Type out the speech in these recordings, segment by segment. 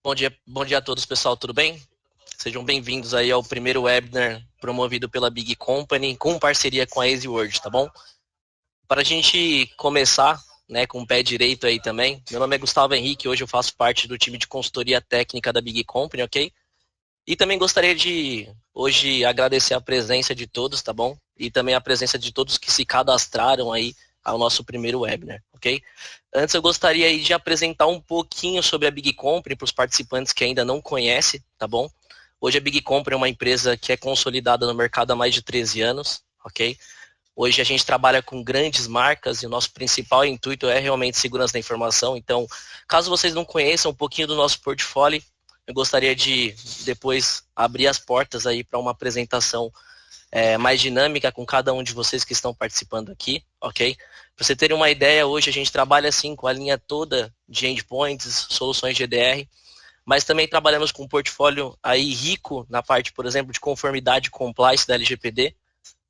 Bom dia a todos, pessoal, tudo bem? Sejam bem-vindos aí ao primeiro webinar promovido pela Big Company, com parceria com a EasyWord, tá bom? Para a gente começar, né, com o pé direito aí também, meu nome é Gustavo Henrique, hoje eu faço parte do time de consultoria técnica da Big Company, ok? E também gostaria de, hoje, agradecer a presença de todos, tá bom? E também a presença de todos que se cadastraram aí ao nosso primeiro webinar, ok? Antes eu gostaria aí de apresentar um pouquinho sobre a Big Company para os participantes que ainda não conhecem, tá bom? Hoje a Big Company é uma empresa que é consolidada no mercado há mais de 13 anos, ok? Hoje a gente trabalha com grandes marcas e o nosso principal intuito é realmente segurança da informação. Então, caso vocês não conheçam um pouquinho do nosso portfólio, eu gostaria de depois abrir as portas aí para uma apresentação mais dinâmica com cada um de vocês que estão participando aqui, ok? Para você terem uma ideia, hoje a gente trabalha assim com a linha toda de endpoints, soluções GDR, mas também trabalhamos com um portfólio aí rico na parte, por exemplo, de conformidade e compliance da LGPD,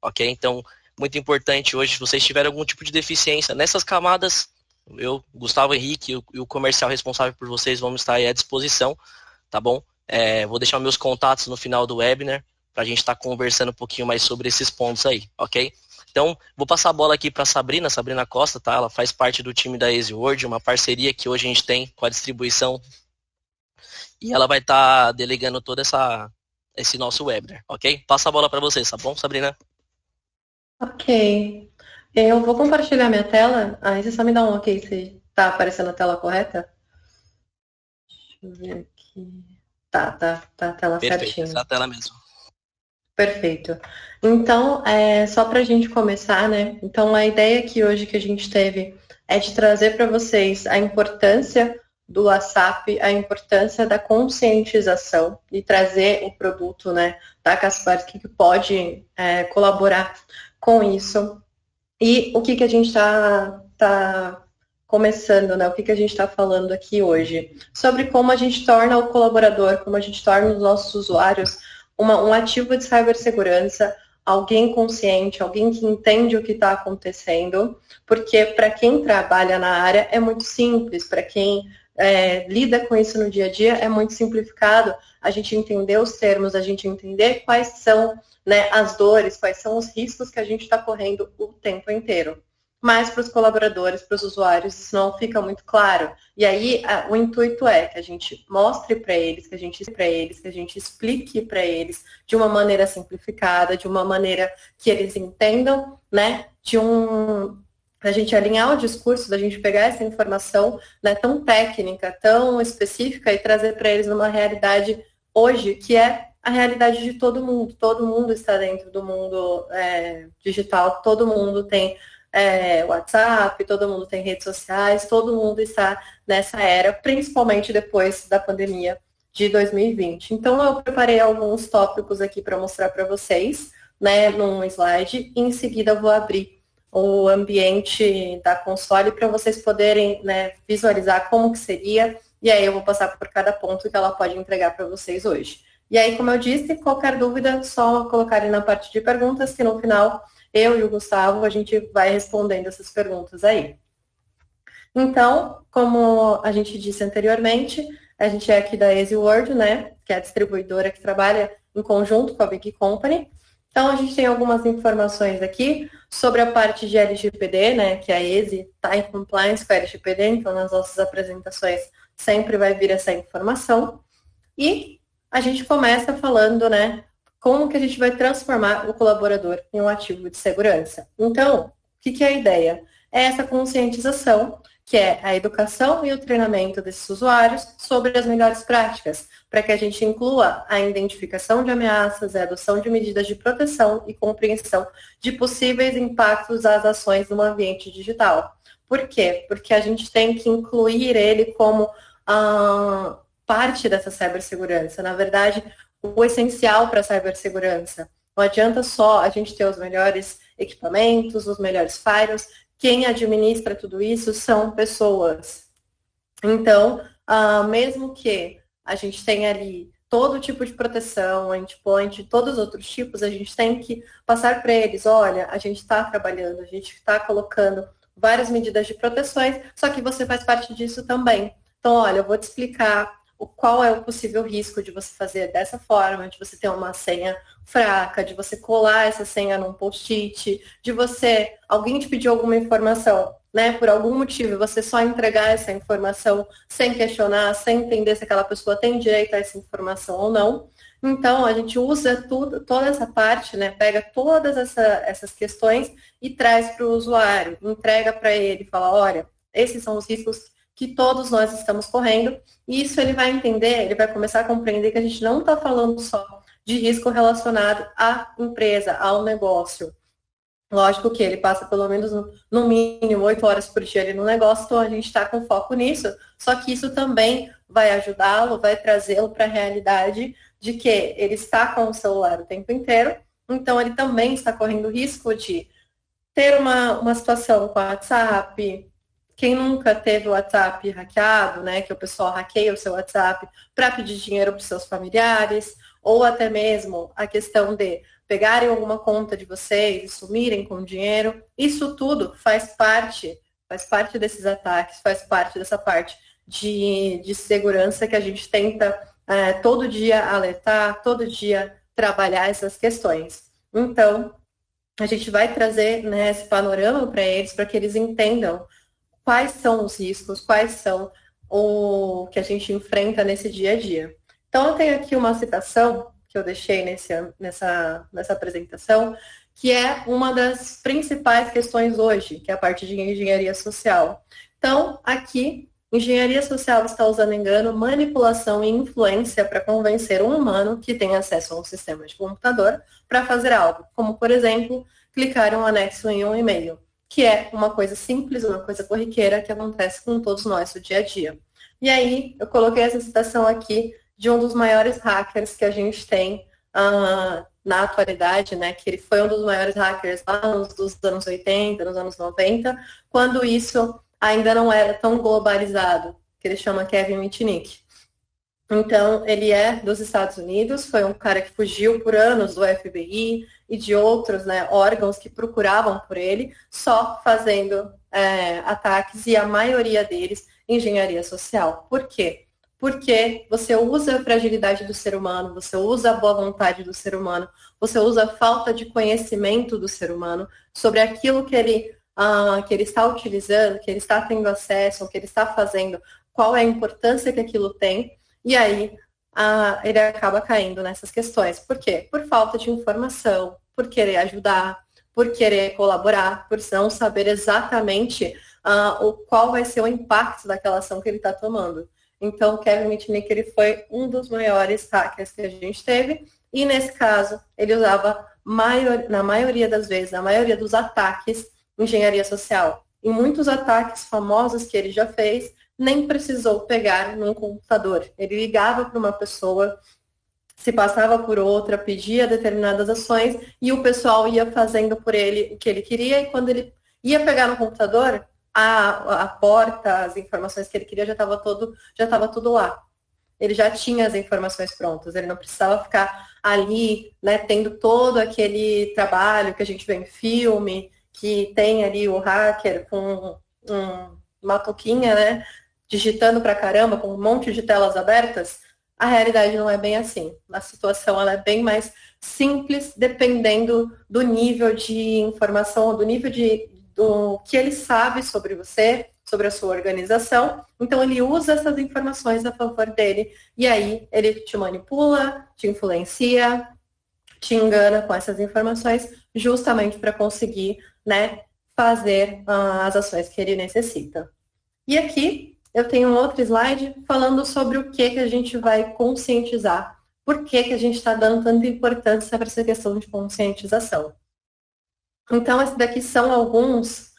ok? Então, muito importante hoje, se vocês tiverem algum tipo de deficiência nessas camadas, eu, Gustavo Henrique e o comercial responsável por vocês vamos estar aí à disposição, tá bom? Vou deixar meus contatos no final do webinar para a gente estar conversando um pouquinho mais sobre esses pontos aí, ok? Então, vou passar a bola aqui para a Sabrina Costa, tá? Ela faz parte do time da EasyWord, uma parceria que hoje a gente tem com a distribuição e ela vai estar delegando todo esse nosso webinar, ok? Passa a bola para vocês, tá bom, Sabrina? Ok. Eu vou compartilhar minha tela. Aí você só me dá um ok se tá aparecendo a tela correta. Deixa eu ver aqui. Tá a tela Perfeito, essa é certinho. a tela mesmo. Perfeito. Então, só para a gente começar, né? Então, a ideia aqui hoje que a gente teve é de trazer para vocês a importância do WhatsApp, a importância da conscientização e trazer o produto, né, da Kaspersky que pode colaborar com isso. E o que a gente tá começando, né? O que a gente está falando aqui hoje? Sobre como a gente torna o colaborador, como a gente torna os nossos usuários um ativo de cibersegurança, alguém consciente, alguém que entende o que está acontecendo, porque para quem trabalha na área é muito simples, para quem lida com isso no dia a dia é muito simplificado a gente entender os termos, a gente entender quais são, né, as dores, quais são os riscos que a gente está correndo o tempo inteiro. Mas para os colaboradores, para os usuários, isso não fica muito claro. E aí o intuito é que a gente mostre para eles, que a gente explique para eles de uma maneira simplificada, de uma maneira que eles entendam, né? A gente alinhar o discurso, da gente pegar essa informação, né, tão técnica, tão específica e trazer para eles uma realidade hoje que é a realidade de todo mundo. Todo mundo está dentro do mundo digital, todo mundo tem WhatsApp, todo mundo tem redes sociais, todo mundo está nessa era, principalmente depois da pandemia de 2020. Então, eu preparei alguns tópicos aqui para mostrar para vocês, né, num slide, e em seguida vou abrir o ambiente da console para vocês poderem, né, visualizar como que seria, e aí eu vou passar por cada ponto que ela pode entregar para vocês hoje. E aí, como eu disse, qualquer dúvida, só colocarem na parte de perguntas, que no final eu e o Gustavo, a gente vai respondendo essas perguntas aí. Então, como a gente disse anteriormente, a gente é aqui da EasyWord, né, que é a distribuidora que trabalha em conjunto com a Big Company. Então, a gente tem algumas informações aqui sobre a parte de LGPD, né, que a Easy está em compliance com a LGPD, então nas nossas apresentações sempre vai vir essa informação. E a gente começa falando, né, como que a gente vai transformar o colaborador em um ativo de segurança. Então, o que é a ideia? É essa conscientização, que é a educação e o treinamento desses usuários sobre as melhores práticas, para que a gente inclua a identificação de ameaças, a adoção de medidas de proteção e compreensão de possíveis impactos às ações no ambiente digital. Por quê? Porque a gente tem que incluir ele como parte dessa cibersegurança. Na verdade, o essencial para a cibersegurança. Não adianta só a gente ter os melhores equipamentos, os melhores firewalls. Quem administra tudo isso são pessoas. Então, mesmo que a gente tenha ali todo tipo de proteção, endpoint, todos os outros tipos, a gente tem que passar para eles, olha, a gente está trabalhando, a gente está colocando várias medidas de proteções, só que você faz parte disso também. Então, olha, eu vou te explicar qual é o possível risco de você fazer dessa forma, de você ter uma senha fraca, de você colar essa senha num post-it, de alguém te pedir alguma informação, né? Por algum motivo, você só entregar essa informação sem questionar, sem entender se aquela pessoa tem direito a essa informação ou não. Então, a gente usa toda essa parte, né? Pega todas essas questões e traz para o usuário, entrega para ele, fala, olha, esses são os riscos que todos nós estamos correndo, e isso ele vai entender, ele vai começar a compreender que a gente não está falando só de risco relacionado à empresa, ao negócio. Lógico que ele passa pelo menos, no mínimo, 8 horas por dia ali no negócio, então a gente está com foco nisso, só que isso também vai ajudá-lo, vai trazê-lo para a realidade de que ele está com o celular o tempo inteiro, então ele também está correndo risco de ter uma situação com o WhatsApp. Quem nunca teve o WhatsApp hackeado, né, que o pessoal hackeia o seu WhatsApp para pedir dinheiro para os seus familiares, ou até mesmo a questão de pegarem alguma conta de vocês e sumirem com o dinheiro, isso tudo faz parte desses ataques, faz parte dessa parte de segurança que a gente tenta todo dia alertar, todo dia trabalhar essas questões. Então, a gente vai trazer, né, esse panorama para eles, para que eles entendam quais são os riscos, quais são o que a gente enfrenta nesse dia a dia. Então, eu tenho aqui uma citação que eu deixei nessa apresentação, que é uma das principais questões hoje, que é a parte de engenharia social. Então, aqui, engenharia social está usando engano, manipulação e influência para convencer um humano que tem acesso a um sistema de computador para fazer algo, como, por exemplo, clicar um anexo em um e-mail, que é uma coisa simples, uma coisa corriqueira que acontece com todos nós no dia a dia. E aí, eu coloquei essa citação aqui de um dos maiores hackers que a gente tem na atualidade, né, que ele foi um dos maiores hackers lá nos anos 80, nos anos 90, quando isso ainda não era tão globalizado, que ele chama Kevin Mitnick. Então, ele é dos Estados Unidos, foi um cara que fugiu por anos do FBI e de outros, né, órgãos que procuravam por ele, só fazendo ataques, e a maioria deles engenharia social. Por quê? Porque você usa a fragilidade do ser humano, você usa a boa vontade do ser humano, você usa a falta de conhecimento do ser humano sobre aquilo que ele está utilizando, que ele está tendo acesso, que ele está fazendo, qual é a importância que aquilo tem, e aí ele acaba caindo nessas questões. Por quê? Por falta de informação, por querer ajudar, por querer colaborar, por não saber exatamente qual vai ser o impacto daquela ação que ele está tomando. Então, Kevin Mitnick, ele foi um dos maiores hackers que a gente teve, e nesse caso, ele usava, na maioria das vezes, na maioria dos ataques, engenharia social. Em muitos ataques famosos que ele já fez, nem precisou pegar num computador. Ele ligava para uma pessoa, se passava por outra, pedia determinadas ações, e o pessoal ia fazendo por ele o que ele queria, e quando ele ia pegar no computador, a porta, as informações que ele queria já estava tudo lá. Ele já tinha as informações prontas, ele não precisava ficar ali, né, tendo todo aquele trabalho que a gente vê em filme, que tem ali o hacker com uma touquinha, né, digitando pra caramba, com um monte de telas abertas. A realidade não é bem assim. A situação ela é bem mais simples, dependendo do nível de informação, do nível do que ele sabe sobre você, sobre a sua organização. Então, ele usa essas informações a favor dele, e aí ele te manipula, te influencia, te engana com essas informações, justamente para conseguir, né, fazer as ações que ele necessita. E aqui eu tenho um outro slide falando sobre o que a gente vai conscientizar, por que a gente está dando tanta importância para essa questão de conscientização. Então, esses daqui são alguns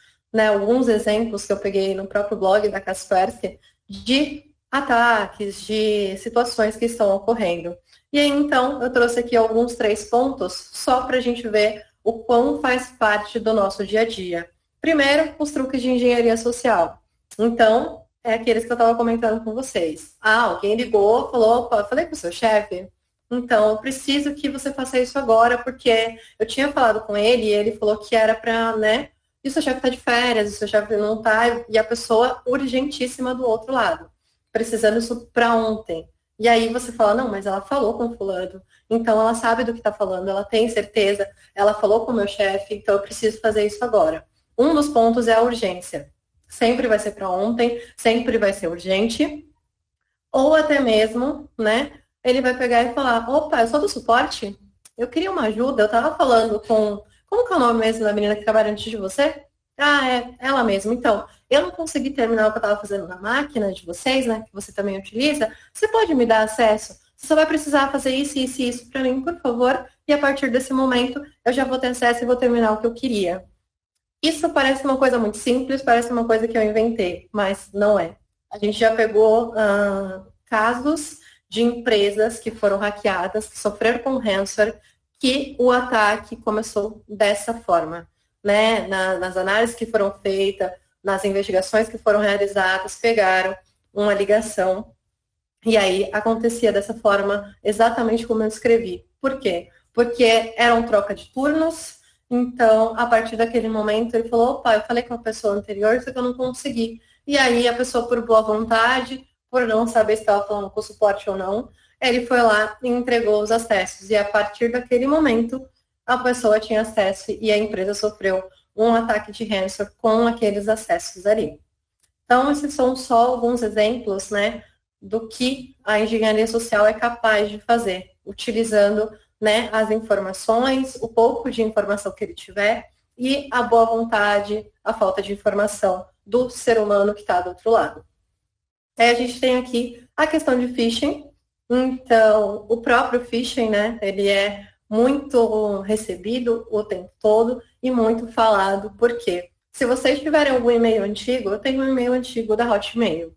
exemplos que eu peguei no próprio blog da Kaspersky de ataques, de situações que estão ocorrendo. E aí, então, eu trouxe aqui alguns 3 pontos só para a gente ver o quão faz parte do nosso dia a dia. Primeiro, os truques de engenharia social. Então, é aqueles que eu estava comentando com vocês. Alguém ligou, falou, opa, falei com o seu chefe, então eu preciso que você faça isso agora, porque eu tinha falado com ele e ele falou que era para, né, e o seu chefe está de férias, o seu chefe não está, e a pessoa urgentíssima do outro lado, precisando isso para ontem. E aí você fala, não, mas ela falou com fulano, então ela sabe do que está falando, ela tem certeza, ela falou com o meu chefe, então eu preciso fazer isso agora. Um dos pontos é a urgência. Sempre vai ser para ontem, sempre vai ser urgente, ou até mesmo, né, ele vai pegar e falar, opa, eu sou do suporte, eu queria uma ajuda, eu estava falando com, como que é o nome mesmo da menina que trabalha antes de você? Ah, é, ela mesma. Então, eu não consegui terminar o que eu estava fazendo na máquina de vocês, né, que você também utiliza, você pode me dar acesso? Você só vai precisar fazer isso, isso e isso para mim, por favor, e a partir desse momento eu já vou ter acesso e vou terminar o que eu queria. Isso parece uma coisa muito simples, parece uma coisa que eu inventei, mas não é. A gente já pegou casos de empresas que foram hackeadas, que sofreram com ransomware, que o ataque começou dessa forma. Né? Nas análises que foram feitas, nas investigações que foram realizadas, pegaram uma ligação e aí acontecia dessa forma exatamente como eu escrevi. Por quê? Porque era uma troca de turnos, então, a partir daquele momento, ele falou, opa, eu falei com a pessoa anterior, só que eu não consegui. E aí, a pessoa, por boa vontade, por não saber se estava falando com suporte ou não, ele foi lá e entregou os acessos. E a partir daquele momento, a pessoa tinha acesso e a empresa sofreu um ataque de ransomware com aqueles acessos ali. Então, esses são só alguns exemplos, né, do que a engenharia social é capaz de fazer, utilizando, né, as informações, o pouco de informação que ele tiver e a boa vontade, a falta de informação do ser humano que está do outro lado. Aí a gente tem aqui a questão de phishing. Então, o próprio phishing, né, ele é muito recebido o tempo todo e muito falado. Por quê? Se vocês tiverem algum e-mail antigo, eu tenho um e-mail antigo da Hotmail.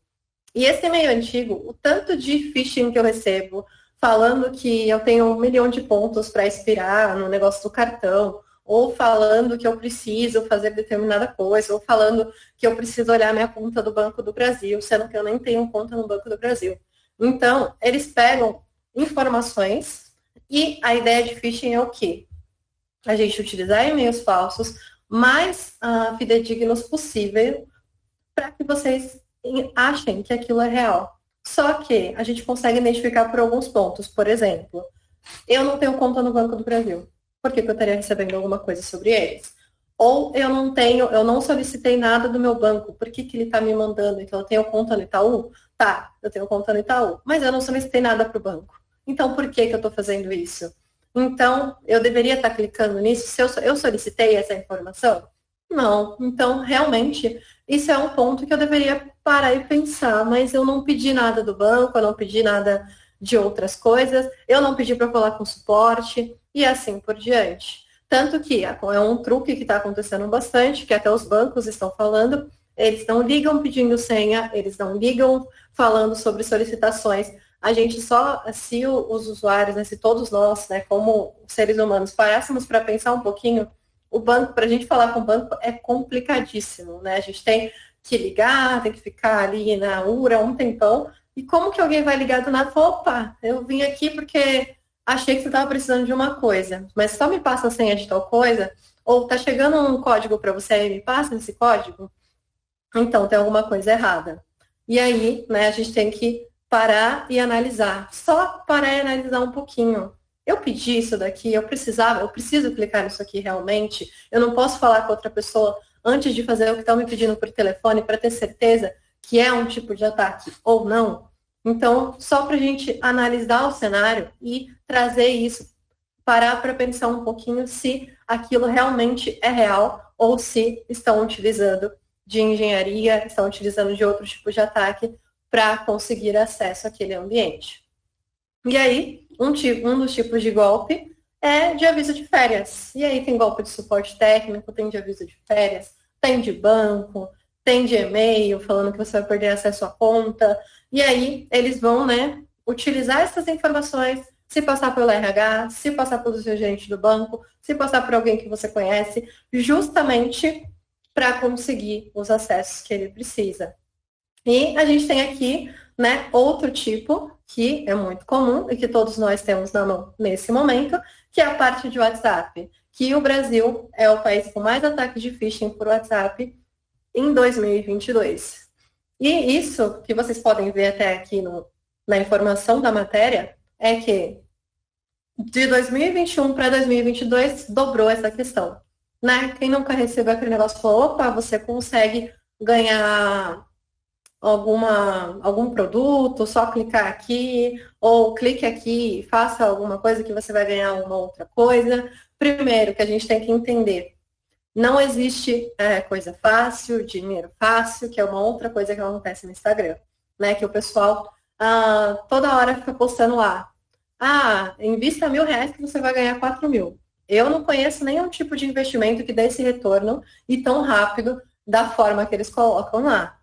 E esse e-mail antigo, o tanto de phishing que eu recebo, falando que eu tenho 1 milhão de pontos para expirar no negócio do cartão, ou falando que eu preciso fazer determinada coisa, ou falando que eu preciso olhar minha conta do Banco do Brasil, sendo que eu nem tenho conta no Banco do Brasil. Então, eles pegam informações e a ideia de phishing é o quê? A gente utilizar e-mails falsos, mais fidedignos possível, para que vocês achem que aquilo é real. Só que a gente consegue identificar por alguns pontos. Por exemplo, eu não tenho conta no Banco do Brasil. Por que eu estaria recebendo alguma coisa sobre eles? Ou eu não solicitei nada do meu banco. Por que ele está me mandando? Então, eu tenho conta no Itaú? Tá, eu tenho conta no Itaú. Mas eu não solicitei nada para o banco. Então, por que eu estou fazendo isso? Então, eu deveria estar clicando nisso? Se eu solicitei essa informação? Não. Então, realmente, isso é um ponto que eu deveria parar e pensar. Mas eu não pedi nada do banco, eu não pedi nada de outras coisas, eu não pedi para falar com suporte e assim por diante. Tanto que é um truque que está acontecendo bastante, que até os bancos estão falando, eles não ligam pedindo senha, eles não ligam falando sobre solicitações. A gente só, se os usuários, né, se todos nós, né, como seres humanos, parássemos para pensar um pouquinho, o banco, para a gente falar com o banco é complicadíssimo, né? A gente tem que ligar, tem que ficar ali na URA um tempão. E como que alguém vai ligar do nada e falar, opa, eu vim aqui porque achei que você estava precisando de uma coisa, mas só me passa a senha de tal coisa, ou tá chegando um código para você e me passa esse código? Então, tem alguma coisa errada. E aí, né, a gente tem que parar e analisar. Só parar e analisar um pouquinho. Eu pedi isso daqui, eu preciso clicar nisso aqui realmente. Eu não posso falar com outra pessoa antes de fazer o que estão me pedindo por telefone para ter certeza que é um tipo de ataque ou não. Então, só para a gente analisar o cenário e trazer isso, parar para pensar um pouquinho se aquilo realmente é real ou se estão utilizando de engenharia, estão utilizando de outro tipo de ataque para conseguir acesso àquele ambiente. E aí, um dos tipos de golpe é de aviso de férias. E aí tem golpe de suporte técnico, tem de aviso de férias, tem de banco, tem de e-mail falando que você vai perder acesso à conta. E aí eles vão, né, utilizar essas informações, se passar pelo RH, se passar pelo seu gerente do banco, se passar por alguém que você conhece, justamente para conseguir os acessos que ele precisa. E a gente tem aqui, né, outro tipo que é muito comum e que todos nós temos na mão nesse momento, que é a parte de WhatsApp, que o Brasil é o país com mais ataques de phishing por WhatsApp em 2022. E isso que vocês podem ver até aqui na informação da matéria é que de 2021 para 2022 dobrou essa questão, né? Quem nunca recebeu aquele negócio falou, opa, você consegue ganhar algum produto, só clicar aqui, ou clique aqui e faça alguma coisa que você vai ganhar uma outra coisa. Primeiro, que a gente tem que entender, não existe coisa fácil, dinheiro fácil, que é uma outra coisa que acontece no Instagram, né? Que o pessoal toda hora fica postando lá, invista R$1.000 que você vai ganhar 4.000. Eu não conheço nenhum tipo de investimento que dê esse retorno e tão rápido da forma que eles colocam lá.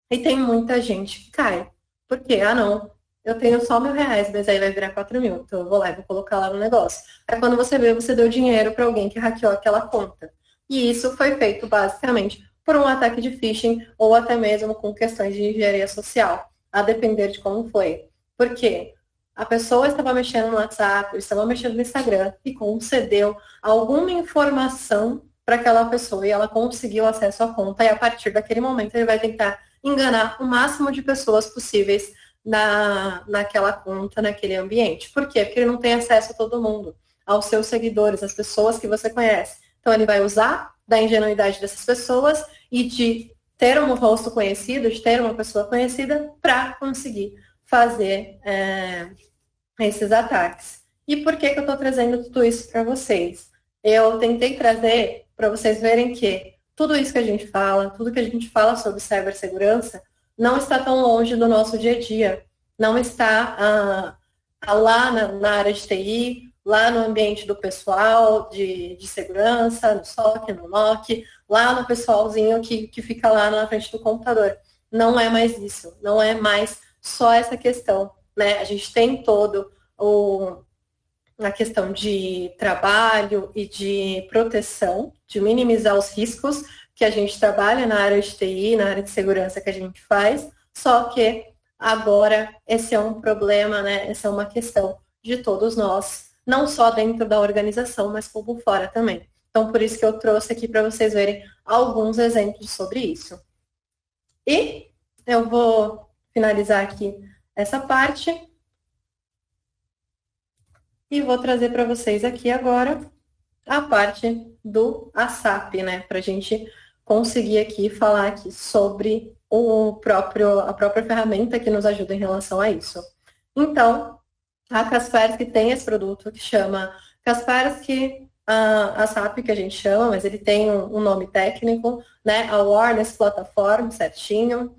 E tem muita gente que cai. Por quê? Não, eu tenho só R$1.000, mas aí vai virar 4.000. Então eu vou lá e vou colocar lá no negócio. Aí quando você vê, você deu dinheiro para alguém que hackeou aquela conta. E isso foi feito basicamente por um ataque de phishing ou até mesmo com questões de engenharia social, a depender de como foi. Por quê? A pessoa estava mexendo no WhatsApp, estava mexendo no Instagram e concedeu alguma informação para aquela pessoa e ela conseguiu acesso à conta e a partir daquele momento ele vai tentar enganar o máximo de pessoas possíveis naquela conta, naquele ambiente. Por quê? Porque ele não tem acesso a todo mundo, aos seus seguidores, às pessoas que você conhece. Então ele vai usar da ingenuidade dessas pessoas e de ter um rosto conhecido, de ter uma pessoa conhecida para conseguir fazer esses ataques. E por que eu estou trazendo tudo isso para vocês? Eu tentei trazer para vocês verem que tudo isso que a gente fala, tudo que a gente fala sobre cibersegurança, não está tão longe do nosso dia a dia. Não está lá na área de TI, lá no ambiente do pessoal de segurança, no SOC, no NOC, lá no pessoalzinho que fica lá na frente do computador. Não é mais isso, não é mais só essa questão, né? A gente tem todo a questão de trabalho e de proteção, de minimizar os riscos que a gente trabalha na área de TI, na área de segurança que a gente faz, só que agora esse é um problema, né? Essa é uma questão de todos nós, não só dentro da organização, mas como fora também. Então, por isso que eu trouxe aqui para vocês verem alguns exemplos sobre isso. E eu vou finalizar aqui essa parte e vou trazer para vocês aqui agora a parte do ASAP, né? Para a gente conseguir aqui falar aqui sobre a própria ferramenta que nos ajuda em relação a isso. Então, a Kaspersky tem esse produto que chama Kaspersky ASAP, que a gente chama, mas ele tem um nome técnico, né? Awareness Platform, certinho.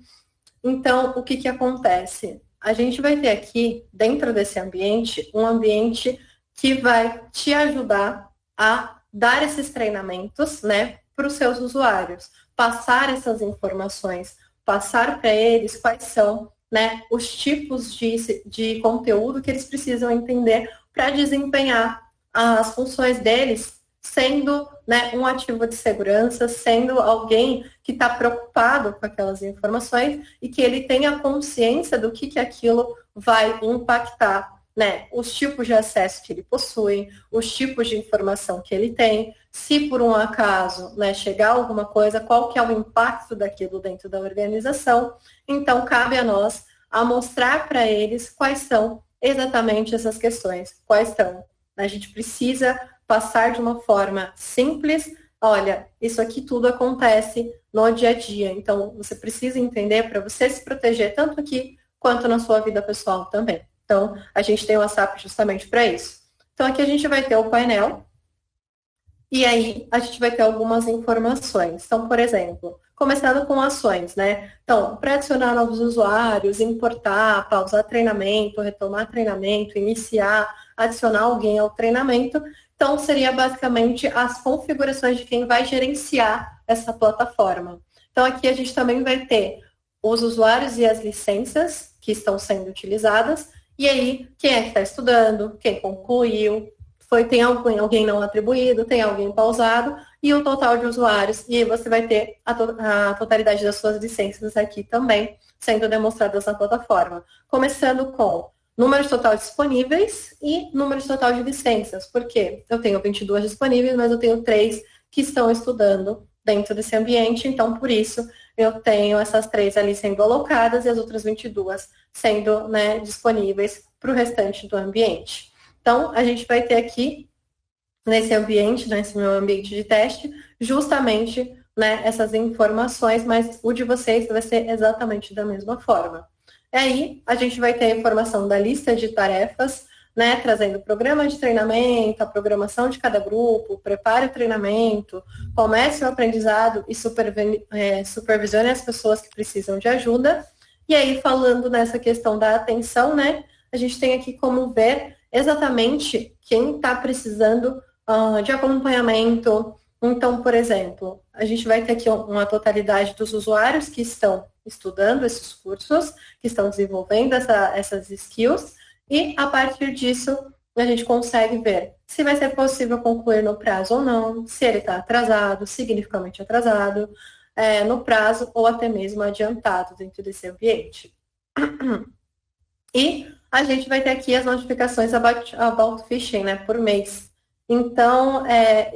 Então, o que acontece? A gente vai ter aqui, dentro desse ambiente, um ambiente que vai te ajudar a dar esses treinamentos, né, para os seus usuários, passar essas informações, passar para eles quais são, né, os tipos de conteúdo que eles precisam entender para desempenhar as funções deles, sendo, né, um ativo de segurança, sendo alguém que está preocupado com aquelas informações e que ele tenha consciência do que aquilo vai impactar, né, os tipos de acesso que ele possui, os tipos de informação que ele tem, se por um acaso, né, chegar alguma coisa, qual que é o impacto daquilo dentro da organização. Então, cabe a nós a mostrar para eles quais são exatamente essas questões, quais são. A gente precisa passar de uma forma simples, olha, isso aqui tudo acontece no dia a dia, então você precisa entender para você se proteger tanto aqui quanto na sua vida pessoal também. Então, a gente tem o WhatsApp justamente para isso. Então, aqui a gente vai ter o painel, e aí a gente vai ter algumas informações. Então, por exemplo, começando com ações, né? Então, para adicionar novos usuários, importar, pausar treinamento, retomar treinamento, iniciar, adicionar alguém ao treinamento. Então, seria basicamente as configurações de quem vai gerenciar essa plataforma. Então, aqui a gente também vai ter os usuários e as licenças que estão sendo utilizadas. E aí, quem é que está estudando, quem concluiu, tem alguém não atribuído, tem alguém pausado, e o total de usuários. E aí você vai ter a totalidade das suas licenças aqui também, sendo demonstradas na plataforma. Começando com número total disponíveis e número total de licenças. Por quê? Eu tenho 22 disponíveis, mas eu tenho 3 que estão estudando dentro desse ambiente, então por isso eu tenho essas 3 ali sendo alocadas e as outras 22 sendo, né, disponíveis para o restante do ambiente. Então, a gente vai ter aqui, nesse ambiente, nesse meu ambiente de teste, justamente, né, essas informações, mas o de vocês vai ser exatamente da mesma forma. E aí, a gente vai ter a informação da lista de tarefas, né, trazendo o programa de treinamento, a programação de cada grupo, prepare o treinamento, comece o aprendizado e supervisione as pessoas que precisam de ajuda. E aí, falando nessa questão da atenção, né, a gente tem aqui como ver exatamente quem está precisando de acompanhamento. Então, por exemplo, a gente vai ter aqui uma totalidade dos usuários que estão estudando esses cursos, que estão desenvolvendo essas skills, e a partir disso a gente consegue ver se vai ser possível concluir no prazo ou não, se ele está atrasado, significativamente atrasado, no prazo ou até mesmo adiantado dentro desse ambiente. E a gente vai ter aqui as notificações about phishing, né, por mês. Então,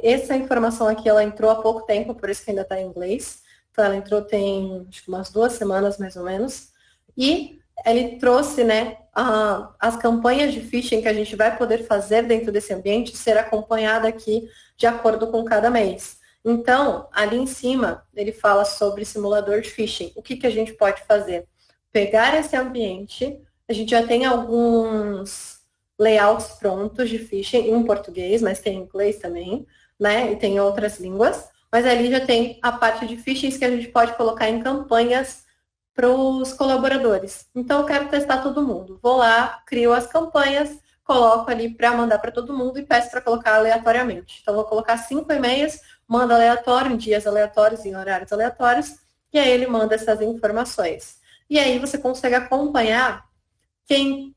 essa informação aqui, ela entrou há pouco tempo, por isso que ainda está em inglês. Então, ela entrou tem acho que umas 2 semanas, mais ou menos. E ele trouxe, né, as campanhas de phishing que a gente vai poder fazer dentro desse ambiente ser acompanhada aqui de acordo com cada mês. Então, ali em cima, ele fala sobre simulador de phishing. O que a gente pode fazer? Pegar esse ambiente, a gente já tem alguns layouts prontos de phishing em português, mas tem em inglês também, né? E tem em outras línguas. Mas ali já tem a parte de phishing que a gente pode colocar em campanhas para os colaboradores. Então, eu quero testar todo mundo. Vou lá, crio as campanhas, coloco ali para mandar para todo mundo e peço para colocar aleatoriamente. Então, vou colocar 5 e-mails, mando aleatório, em dias aleatórios, em horários aleatórios, e aí ele manda essas informações. E aí você consegue acompanhar quem,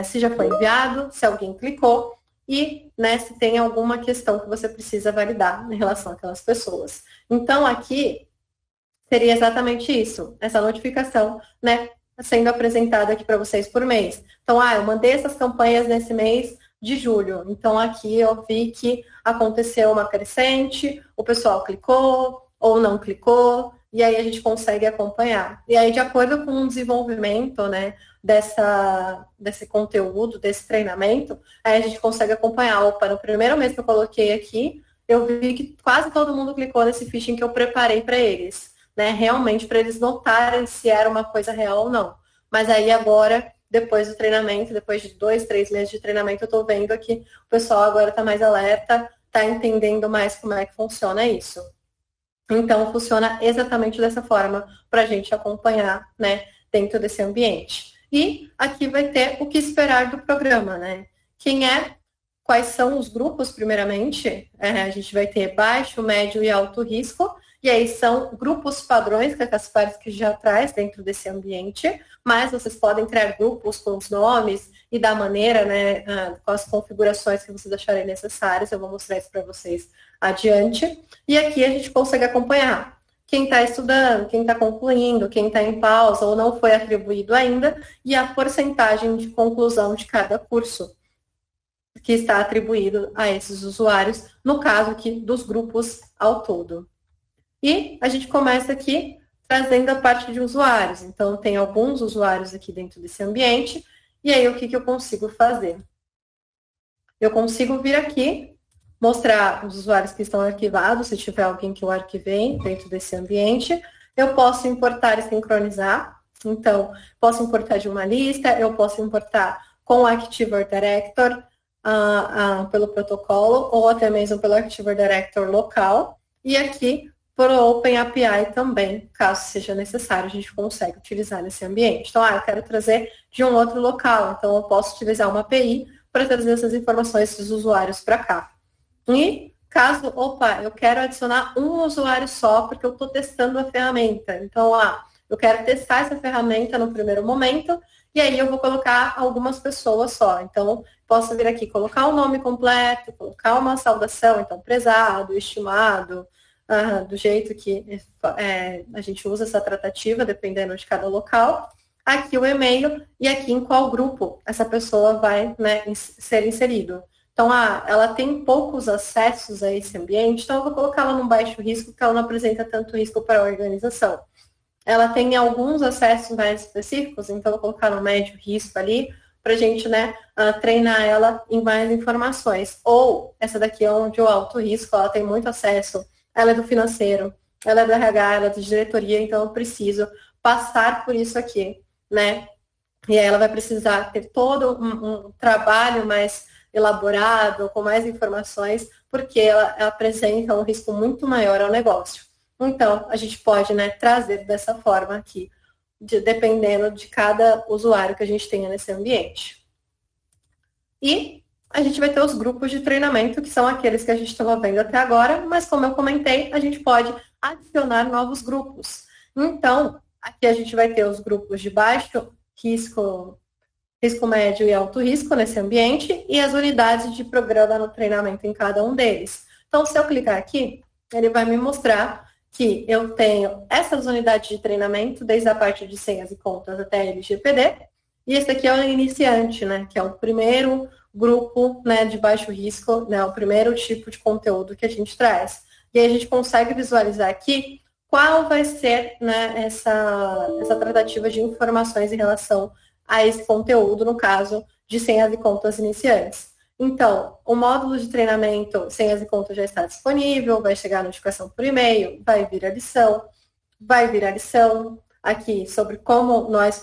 se já foi enviado, se alguém clicou, e, né, se tem alguma questão que você precisa validar em relação àquelas pessoas. Então, aqui, seria exatamente isso, essa notificação, né, sendo apresentada aqui para vocês por mês. Então, eu mandei essas campanhas nesse mês de julho. Então, aqui eu vi que aconteceu uma crescente, o pessoal clicou ou não clicou, e aí a gente consegue acompanhar. E aí, de acordo com o desenvolvimento, né, desse conteúdo, desse treinamento, aí a gente consegue acompanhar. Opa, no primeiro mês que eu coloquei aqui, eu vi que quase todo mundo clicou nesse phishing que eu preparei para eles. Né, realmente para eles notarem se era uma coisa real ou não. Mas aí agora, depois do treinamento, depois de 2, 3 meses de treinamento, eu estou vendo que o pessoal agora está mais alerta, está entendendo mais como é que funciona isso. Então, funciona exatamente dessa forma para a gente acompanhar, né, dentro desse ambiente. E aqui vai ter o que esperar do programa, né? Quais são os grupos, primeiramente? A gente vai ter baixo, médio e alto risco. E aí são grupos padrões que a Kaspersky já traz dentro desse ambiente, mas vocês podem criar grupos com os nomes e da maneira, né, com as configurações que vocês acharem necessárias. Eu vou mostrar isso para vocês adiante. E aqui a gente consegue acompanhar quem está estudando, quem está concluindo, quem está em pausa ou não foi atribuído ainda, e a porcentagem de conclusão de cada curso que está atribuído a esses usuários, no caso aqui dos grupos ao todo. E a gente começa aqui trazendo a parte de usuários. Então, tem alguns usuários aqui dentro desse ambiente. E aí, o que eu consigo fazer? Eu consigo vir aqui, mostrar os usuários que estão arquivados, se tiver alguém que eu arquivei dentro desse ambiente. Eu posso importar e sincronizar. Então, posso importar de uma lista, eu posso importar com o Active Director pelo protocolo, ou até mesmo pelo Active Director local. E aqui, por Open API também, caso seja necessário, a gente consegue utilizar nesse ambiente. Então, eu quero trazer de um outro local, então eu posso utilizar uma API para trazer essas informações dos usuários para cá. E caso, eu quero adicionar um usuário só, porque eu estou testando a ferramenta. Então, eu quero testar essa ferramenta no primeiro momento, e aí eu vou colocar algumas pessoas só. Então, posso vir aqui, colocar o nome completo, colocar uma saudação, então, prezado, estimado, do jeito que a gente usa essa tratativa, dependendo de cada local. Aqui o e-mail e aqui em qual grupo essa pessoa vai, né, ser inserido. Então, ela tem poucos acessos a esse ambiente, então eu vou colocá-la num baixo risco, porque ela não apresenta tanto risco para a organização. Ela tem alguns acessos mais específicos, então eu vou colocar no médio risco ali, para a gente, né, treinar ela em mais informações. Ou, essa daqui é onde o alto risco, ela tem muito acesso, ela é do financeiro, ela é do RH, ela é da diretoria, então eu preciso passar por isso aqui, né? E aí ela vai precisar ter todo um trabalho mais elaborado, com mais informações, porque ela apresenta um risco muito maior ao negócio. Então, a gente pode, né, trazer dessa forma aqui, dependendo de cada usuário que a gente tenha nesse ambiente. E a gente vai ter os grupos de treinamento, que são aqueles que a gente estava vendo até agora, mas como eu comentei, a gente pode adicionar novos grupos. Então, aqui a gente vai ter os grupos de baixo risco, risco médio e alto risco nesse ambiente, e as unidades de programa no treinamento em cada um deles. Então, se eu clicar aqui, ele vai me mostrar que eu tenho essas unidades de treinamento, desde a parte de senhas e contas até LGPD, e esse aqui é o iniciante, né, que é o primeiro grupo, né, de baixo risco, né, o primeiro tipo de conteúdo que a gente traz. E aí a gente consegue visualizar aqui qual vai ser, né, essa tratativa de informações em relação a esse conteúdo, no caso de senhas e contas iniciantes. Então, o módulo de treinamento senhas e contas já está disponível, vai chegar a notificação por e-mail, vai vir a lição aqui sobre como nós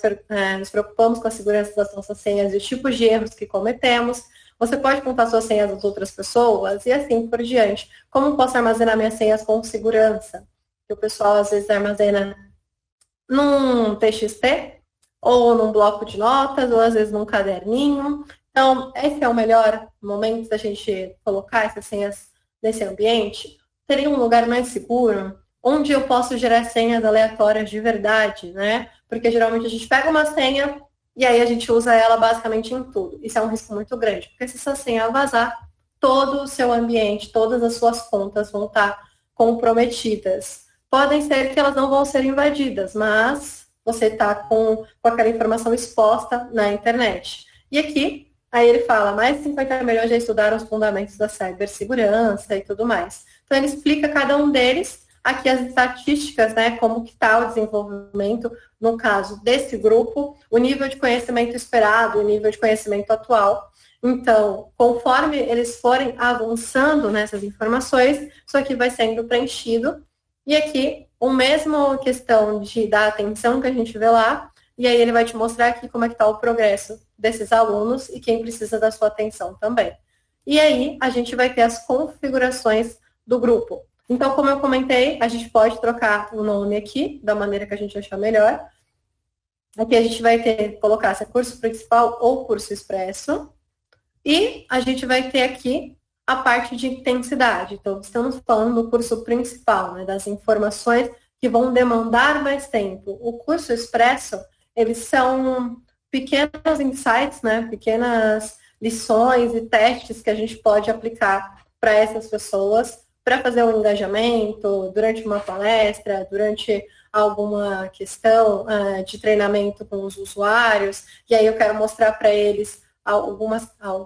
nos preocupamos com a segurança das nossas senhas e os tipos de erros que cometemos. Você pode contar suas senhas das outras pessoas e assim por diante. Como posso armazenar minhas senhas com segurança? Que o pessoal às vezes armazena num TXT, ou num bloco de notas, ou às vezes num caderninho. Então, esse é o melhor momento da gente colocar essas senhas nesse ambiente. Teria um lugar mais seguro, onde eu posso gerar senhas aleatórias de verdade, né? Porque geralmente a gente pega uma senha e aí a gente usa ela basicamente em tudo. Isso é um risco muito grande, porque se essa senha vazar, todo o seu ambiente, todas as suas contas vão estar comprometidas. Podem ser que elas não vão ser invadidas, mas você está com aquela informação exposta na internet. E aqui, aí ele fala, mais de 50 milhões já estudaram os fundamentos da cibersegurança e tudo mais. Então ele explica cada um deles, aqui as estatísticas, né, como que está o desenvolvimento, no caso desse grupo, o nível de conhecimento esperado, o nível de conhecimento atual. Então, conforme eles forem avançando nessas informações, isso aqui vai sendo preenchido. E aqui, o mesmo questão da atenção que a gente vê lá, e aí ele vai te mostrar aqui como é que está o progresso desses alunos e quem precisa da sua atenção também. E aí, a gente vai ter as configurações do grupo. Então, como eu comentei, a gente pode trocar o nome aqui, da maneira que a gente achar melhor. Aqui a gente vai colocar se é curso principal ou curso expresso. E a gente vai ter aqui a parte de intensidade. Então, estamos falando do curso principal, né, das informações que vão demandar mais tempo. O curso expresso, eles são pequenos insights, né, pequenas lições e testes que a gente pode aplicar para essas pessoas, para fazer um engajamento, durante uma palestra, durante alguma questão de treinamento com os usuários, e aí eu quero mostrar para eles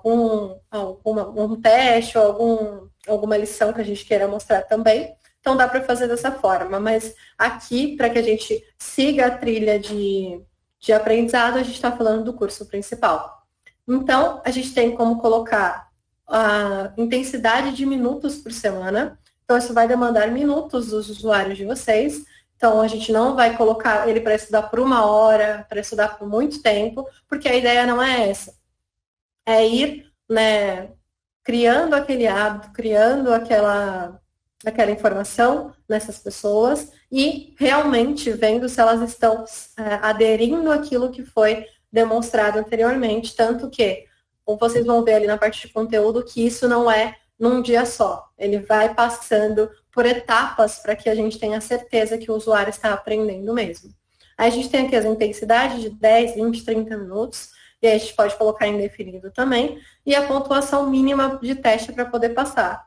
um teste ou alguma lição que a gente queira mostrar também. Então dá para fazer dessa forma, mas aqui, para que a gente siga a trilha de aprendizado, a gente está falando do curso principal. Então, a gente tem como colocar a intensidade de minutos por semana. Então, isso vai demandar minutos dos usuários de vocês. Então, a gente não vai colocar ele para estudar por 1 hora, para estudar por muito tempo, porque a ideia não é essa. É ir, né, criando aquele hábito, criando aquela informação nessas pessoas e realmente vendo se elas estão aderindo àquilo que foi demonstrado anteriormente, tanto que, como vocês vão ver ali na parte de conteúdo, que isso não é num dia só. Ele vai passando por etapas para que a gente tenha certeza que o usuário está aprendendo mesmo. Aí a gente tem aqui as intensidades de 10, 20, 30 minutos, e aí a gente pode colocar indefinido também, e a pontuação mínima de teste para poder passar.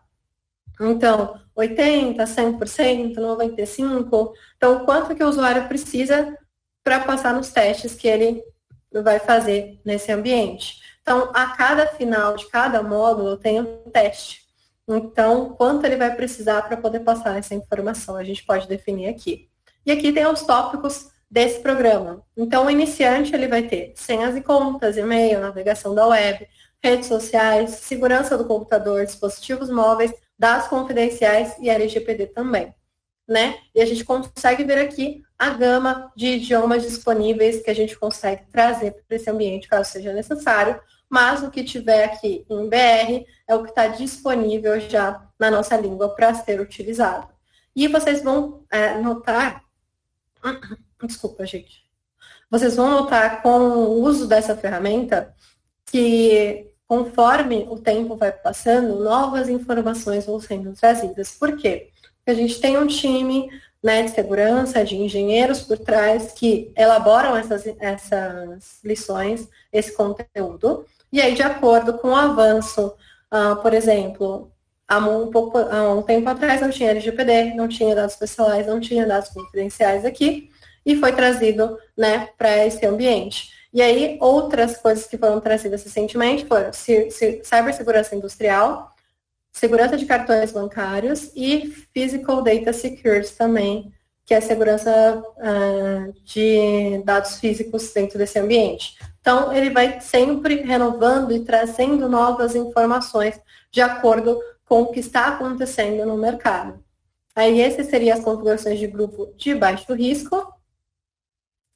Então, 80%, 100%, 95%. Então, quanto que o usuário precisa para passar nos testes que ele vai fazer nesse ambiente. Então, a cada final de cada módulo tem um teste. Então, quanto ele vai precisar para poder passar essa informação, a gente pode definir aqui. E aqui tem os tópicos desse programa. Então, o iniciante ele vai ter senhas e contas, e-mail, navegação da web, redes sociais, segurança do computador, dispositivos móveis, dados confidenciais e LGPD também, né? E a gente consegue ver aqui a gama de idiomas disponíveis que a gente consegue trazer para esse ambiente, caso seja necessário, mas o que tiver aqui em BR é o que está disponível já na nossa língua para ser utilizado. E vocês vão notar, desculpa, gente, vocês vão notar com o uso dessa ferramenta que conforme o tempo vai passando, novas informações vão sendo trazidas. Por quê? Porque a gente tem um time, né, de segurança, de engenheiros por trás que elaboram essas lições, esse conteúdo. E aí, de acordo com o avanço, por exemplo, há um tempo atrás não tinha LGPD, não tinha dados pessoais, não tinha dados confidenciais aqui, e foi trazido, né, para esse ambiente. E aí, outras coisas que foram trazidas recentemente foram cibersegurança industrial, segurança de cartões bancários e Physical Data Security também, que é a segurança de dados físicos dentro desse ambiente. Então, ele vai sempre renovando e trazendo novas informações de acordo com o que está acontecendo no mercado. Aí, essas seriam as configurações de grupo de baixo risco.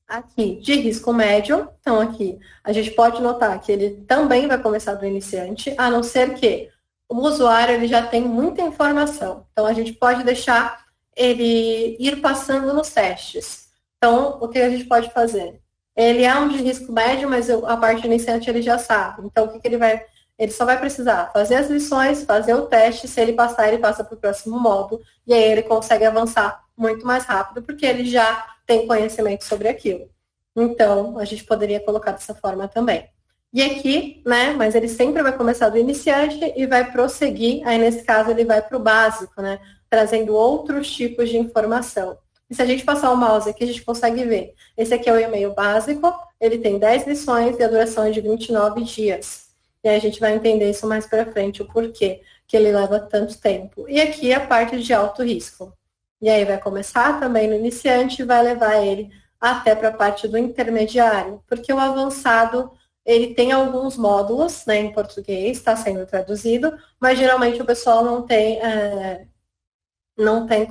Aqui, de risco médio. Então, aqui, a gente pode notar que ele também vai começar do iniciante, a não ser que o usuário ele já tem muita informação. Então, a gente pode deixar ele ir passando nos testes. Então, o que a gente pode fazer? Ele é um de risco médio, mas a parte iniciante ele já sabe. Então, o que ele vai... Ele só vai precisar fazer as lições, fazer o teste. Se ele passar, ele passa para o próximo módulo. E aí ele consegue avançar muito mais rápido, porque ele já tem conhecimento sobre aquilo. Então, a gente poderia colocar dessa forma também. E aqui, né, mas ele sempre vai começar do iniciante e vai prosseguir, aí nesse caso ele vai para o básico, né, trazendo outros tipos de informação. E se a gente passar o mouse aqui, a gente consegue ver. Esse aqui é o e-mail básico, ele tem 10 lições e a duração é de 29 dias. E aí a gente vai entender isso mais para frente, o porquê que ele leva tanto tempo. E aqui é a parte de alto risco. E aí vai começar também no iniciante e vai levar ele até para a parte do intermediário, porque o avançado, ele tem alguns módulos, né, em português, está sendo traduzido, mas geralmente o pessoal não tem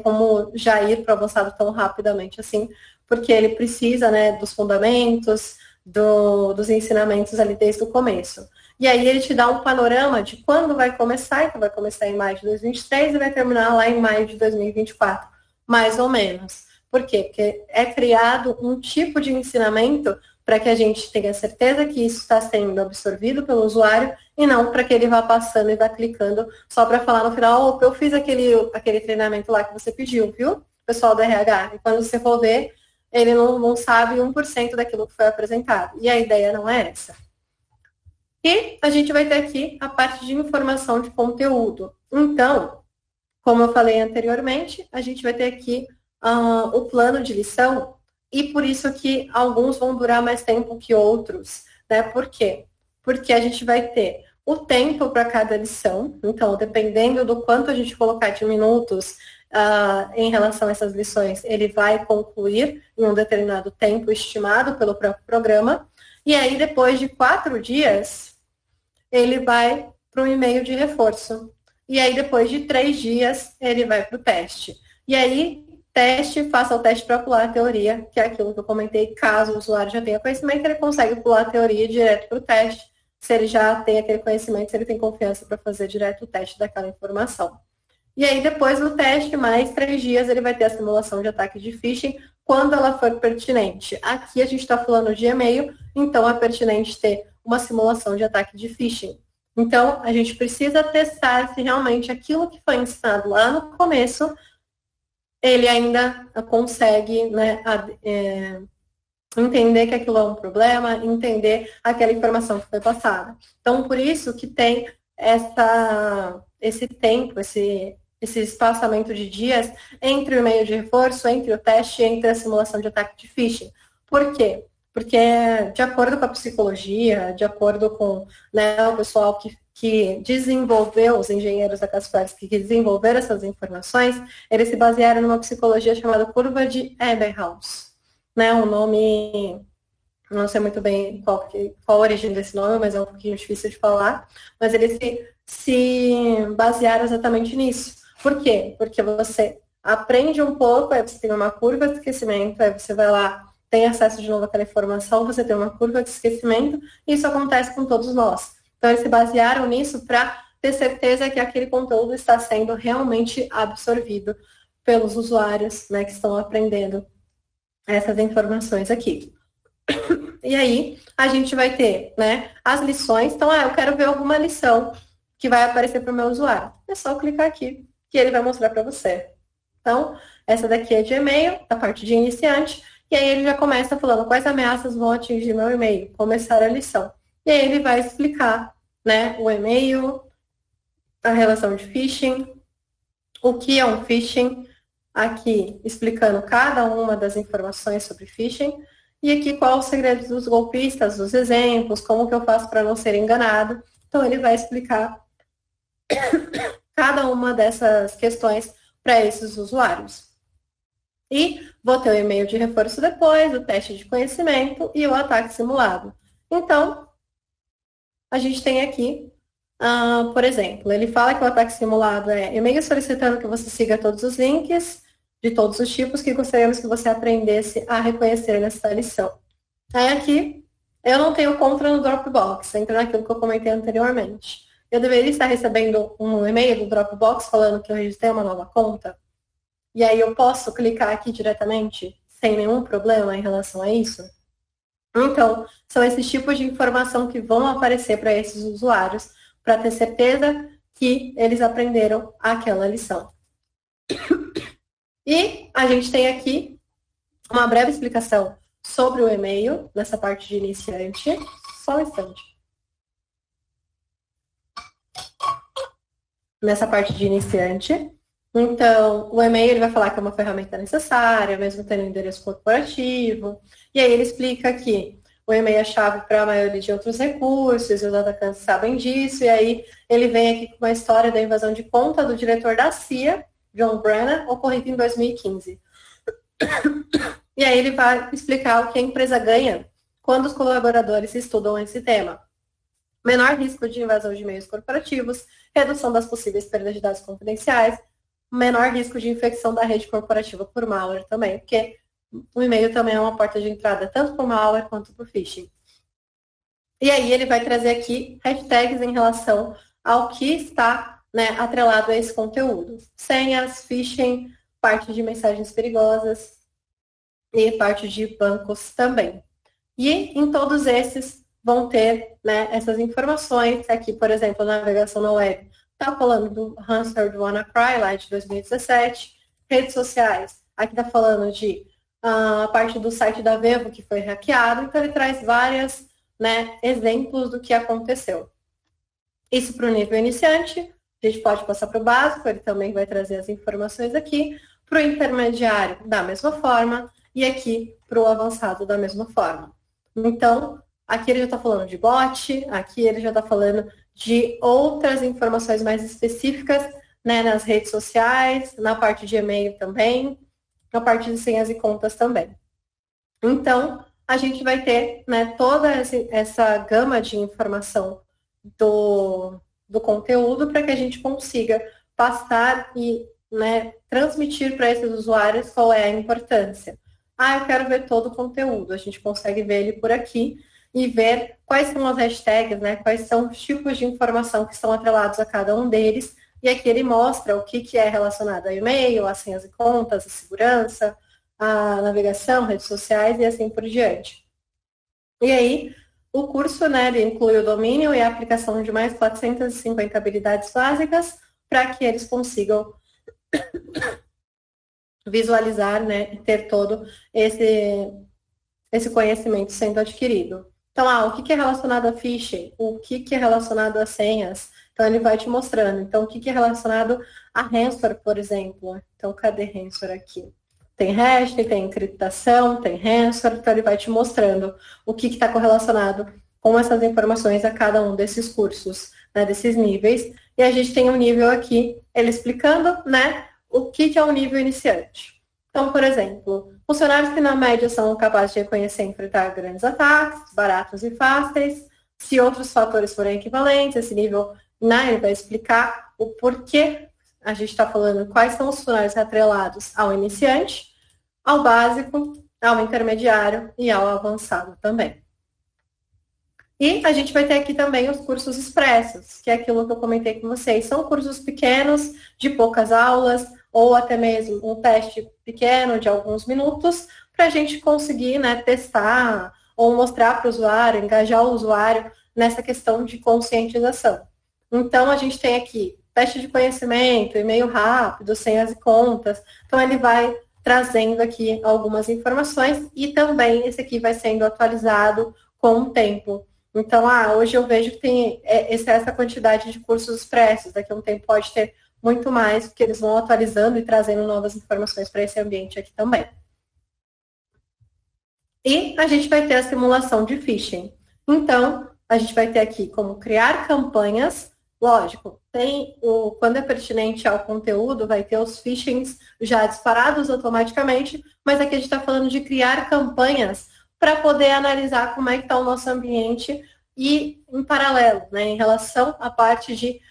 como já ir para o avançado tão rapidamente assim, porque ele precisa, né, dos fundamentos, dos ensinamentos ali desde o começo. E aí ele te dá um panorama de quando vai começar, então vai começar em maio de 2023 e vai terminar lá em maio de 2024, mais ou menos. Por quê? Porque é criado um tipo de ensinamento para que a gente tenha certeza que isso está sendo absorvido pelo usuário e não para que ele vá passando e vá clicando só para falar no final, opa, eu fiz aquele treinamento lá que você pediu, viu? Pessoal do RH. E quando você for ver, ele não sabe 1% daquilo que foi apresentado. E a ideia não é essa. E a gente vai ter aqui a parte de informação de conteúdo. Então, como eu falei anteriormente, a gente vai ter aqui o plano de lição, e por isso que alguns vão durar mais tempo que outros, né? Por quê? Porque a gente vai ter o tempo para cada lição, então, dependendo do quanto a gente colocar de minutos em relação a essas lições, ele vai concluir em um determinado tempo estimado pelo próprio programa, e aí depois de 4 dias, ele vai para um e-mail de reforço. E aí, depois de 3 dias, ele vai para o teste. E aí, faça o teste para pular a teoria, que é aquilo que eu comentei, caso o usuário já tenha conhecimento, ele consegue pular a teoria direto para o teste, se ele já tem aquele conhecimento, se ele tem confiança para fazer direto o teste daquela informação. E aí, depois do teste, mais 3 dias, ele vai ter a simulação de ataque de phishing, quando ela for pertinente. Aqui a gente está falando de e-mail, então é pertinente ter uma simulação de ataque de phishing. Então, a gente precisa testar se realmente aquilo que foi ensinado lá no começo, ele ainda consegue, né, entender que aquilo é um problema, entender aquela informação que foi passada. Então, por isso que tem esse tempo, esse espaçamento de dias entre o e-mail de reforço, entre o teste e entre a simulação de ataque de phishing. Por quê? Porque, de acordo com a psicologia, de acordo com, né, o pessoal que desenvolveu, os engenheiros da Kaspersky que desenvolveram essas informações, eles se basearam numa psicologia chamada curva de Ebbinghaus. Né, um nome, não sei muito bem qual a origem desse nome, mas é um pouquinho difícil de falar, mas eles se basearam exatamente nisso. Por quê? Porque você aprende um pouco, aí você tem uma curva de esquecimento, aí você vai lá, tem acesso de novo àquela informação, você tem uma curva de esquecimento, e isso acontece com todos nós. Então, eles se basearam nisso para ter certeza que aquele conteúdo está sendo realmente absorvido pelos usuários, né, que estão aprendendo essas informações aqui. E aí, a gente vai ter, né, as lições. Então, eu quero ver alguma lição que vai aparecer para o meu usuário. É só clicar aqui, que ele vai mostrar para você. Então, essa daqui é de e-mail, da parte de iniciante, e aí ele já começa falando quais ameaças vão atingir meu e-mail, começar a lição. E aí ele vai explicar, né, o e-mail, a relação de phishing, o que é um phishing, aqui explicando cada uma das informações sobre phishing, e aqui qual o segredo dos golpistas, dos exemplos, como que eu faço para não ser enganado. Então ele vai explicar cada uma dessas questões para esses usuários. E vou ter o e-mail de reforço depois, o teste de conhecimento e o ataque simulado. Então, a gente tem aqui, por exemplo, ele fala que o ataque simulado é e-mail solicitando que você siga todos os links de todos os tipos que gostaríamos que você aprendesse a reconhecer nessa lição. Aí aqui, eu não tenho conta no Dropbox, entra naquilo que eu comentei anteriormente. Eu deveria estar recebendo um e-mail do Dropbox falando que eu registrei uma nova conta? E aí eu posso clicar aqui diretamente, sem nenhum problema em relação a isso? Então, são esses tipos de informação que vão aparecer para esses usuários, para ter certeza que eles aprenderam aquela lição. E a gente tem aqui uma breve explicação sobre o e-mail, nessa parte de iniciante. Só um instante. Nessa parte de iniciante. Então, o e-mail ele vai falar que é uma ferramenta necessária, mesmo tendo endereço corporativo. E aí ele explica que o e-mail é chave para a maioria de outros recursos, e os atacantes sabem disso. E aí ele vem aqui com uma história da invasão de conta do diretor da CIA, John Brennan, ocorrido em 2015. E aí ele vai explicar o que a empresa ganha quando os colaboradores estudam esse tema. Menor risco de invasão de e-mails corporativos, redução das possíveis perdas de dados confidenciais, menor risco de infecção da rede corporativa por malware também, porque o e-mail também é uma porta de entrada tanto para o malware quanto para o phishing. E aí ele vai trazer aqui hashtags em relação ao que está, né, atrelado a esse conteúdo. Senhas, phishing, parte de mensagens perigosas e parte de bancos também. E em todos esses vão ter, né, essas informações. Aqui, por exemplo, a navegação na web está falando do Answer do WannaCry, lá de 2017. Redes sociais, aqui está falando de a parte do site da Vevo, que foi hackeado. Então, ele traz vários, né, exemplos do que aconteceu. Isso para o nível iniciante. A gente pode passar para o básico, ele também vai trazer as informações aqui. Para o intermediário, da mesma forma. E aqui, para o avançado, da mesma forma. Então, aqui ele já está falando de bot, aqui ele já está falando de outras informações mais específicas, né, nas redes sociais, na parte de e-mail também, na parte de senhas e contas também. Então, a gente vai ter, né, toda essa gama de informação do conteúdo para que a gente consiga passar e, né, transmitir para esses usuários qual é a importância. Eu quero ver todo o conteúdo. A gente consegue ver ele por aqui e ver quais são as hashtags, né? Quais são os tipos de informação que estão atrelados a cada um deles. E aqui ele mostra o que é relacionado a e-mail, a senhas e contas, a segurança, a navegação, redes sociais e assim por diante. E aí, o curso, né, ele inclui o domínio e a aplicação de mais 450 habilidades básicas para que eles consigam visualizar, né, e ter todo esse conhecimento sendo adquirido. Então, o que é relacionado a phishing? O que é relacionado a senhas? Então, ele vai te mostrando. Então, o que é relacionado a ransomware, por exemplo? Então, cadê ransomware aqui? Tem hash, tem encriptação, tem ransomware, então ele vai te mostrando o que está correlacionado com essas informações a cada um desses cursos, né, desses níveis. E a gente tem um nível aqui, ele explicando, né, o que é um nível iniciante. Então, por exemplo, funcionários que na média são capazes de reconhecer e enfrentar grandes ataques, baratos e fáceis. Se outros fatores forem equivalentes, esse nível, né, ele vai explicar o porquê a gente está falando quais são os funcionários atrelados ao iniciante, ao básico, ao intermediário e ao avançado também. E a gente vai ter aqui também os cursos expressos, que é aquilo que eu comentei com vocês. São cursos pequenos, de poucas aulas, ou até mesmo um teste pequeno de alguns minutos, para a gente conseguir, né, testar ou mostrar para o usuário, engajar o usuário nessa questão de conscientização. Então, a gente tem aqui teste de conhecimento, e-mail rápido, senhas e contas. Então, ele vai trazendo aqui algumas informações e também esse aqui vai sendo atualizado com o tempo. Então, hoje eu vejo que tem essa quantidade de cursos expressos, daqui a um tempo pode ter muito mais, porque eles vão atualizando e trazendo novas informações para esse ambiente aqui também. E a gente vai ter a simulação de phishing. Então, a gente vai ter aqui como criar campanhas. Lógico, quando é pertinente ao conteúdo, vai ter os phishings já disparados automaticamente, mas aqui a gente está falando de criar campanhas para poder analisar como é que está o nosso ambiente e em paralelo, né, em relação à parte de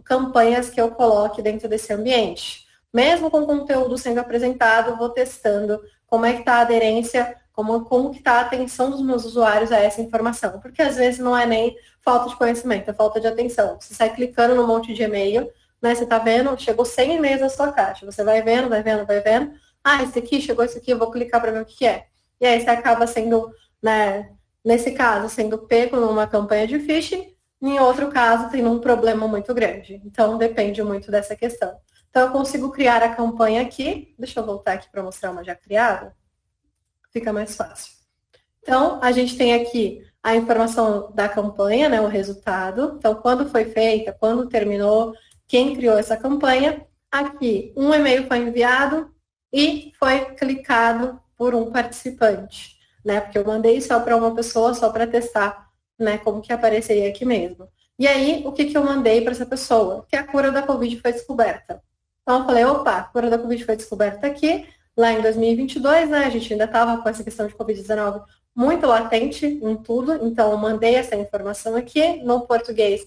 campanhas que eu coloque dentro desse ambiente. Mesmo com o conteúdo sendo apresentado, eu vou testando como é que está a aderência, como que está a atenção dos meus usuários a essa informação. Porque às vezes não é nem falta de conhecimento, é falta de atenção. Você sai clicando num monte de e-mail, né? Você está vendo, chegou 100 e-mails na sua caixa. Você vai vendo, vai vendo, vai vendo. Esse aqui, chegou esse aqui, eu vou clicar para ver o que é. E aí você acaba sendo, né, nesse caso, sendo pego numa campanha de phishing, em outro caso, tendo um problema muito grande. Então, depende muito dessa questão. Então, eu consigo criar a campanha aqui. Deixa eu voltar aqui para mostrar uma já criada. Fica mais fácil. Então, a gente tem aqui a informação da campanha, né, o resultado. Então, quando foi feita, quando terminou, quem criou essa campanha. Aqui, um e-mail foi enviado e foi clicado por um participante, né? Porque eu mandei só para uma pessoa, só para testar, né, como que apareceria aqui mesmo. E aí, o que eu mandei para essa pessoa? Que a cura da Covid foi descoberta. Então, eu falei, opa, a cura da Covid foi descoberta aqui, lá em 2022, né, a gente ainda estava com essa questão de Covid-19 muito latente em tudo, então eu mandei essa informação aqui no português,